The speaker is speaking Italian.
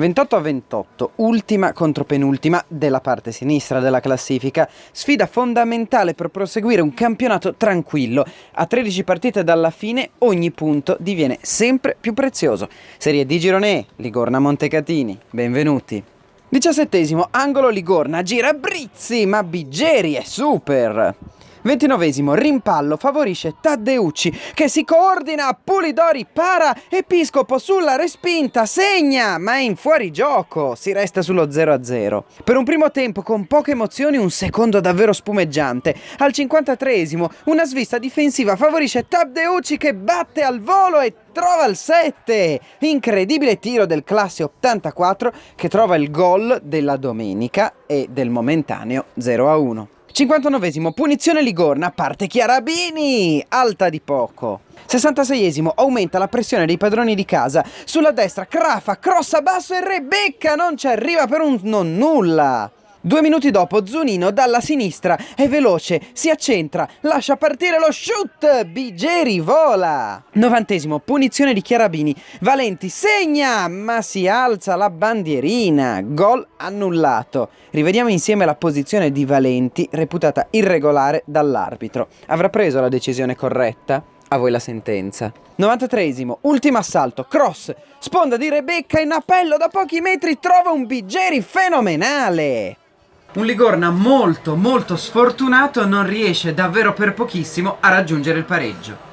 28-28, ultima contro penultima della parte sinistra della classifica, sfida fondamentale per proseguire un campionato tranquillo. A 13 partite dalla fine ogni punto diviene sempre più prezioso. Serie D Girone, Ligorna Montecatini, benvenuti. 17esimo, angolo Ligorna, gira Brizzi, ma Biggeri è super. 29esimo, rimpallo favorisce Taddeucci che si coordina, Pulidori para, Episcopo sulla respinta, segna, ma è in fuorigioco, si resta sullo 0-0. Per un primo tempo con poche emozioni, un secondo davvero spumeggiante. Al 53esimo, una svista difensiva favorisce Taddeucci che batte al volo e trova il 7. Incredibile tiro del classe 84 che trova il gol della domenica e del momentaneo 0-1. 59esimo, punizione Ligorna, parte Chiarabini, alta di poco. 66esimo, aumenta la pressione dei padroni di casa. Sulla destra, Crafa, crossa basso e Rebecca non ci arriva per un non nulla. 2 minuti dopo, Zunino dalla sinistra, è veloce, si accentra, lascia partire lo shoot, Biggeri vola. 90esimo, punizione di Chiarabini, Valenti segna, ma si alza la bandierina, gol annullato. Rivediamo insieme la posizione di Valenti, reputata irregolare dall'arbitro. Avrà preso la decisione corretta? A voi la sentenza. 93esimo, ultimo assalto, cross, sponda di Rebecca in appello da pochi metri trova un Biggeri fenomenale. Un Ligorna molto sfortunato non riesce davvero per pochissimo a raggiungere il pareggio.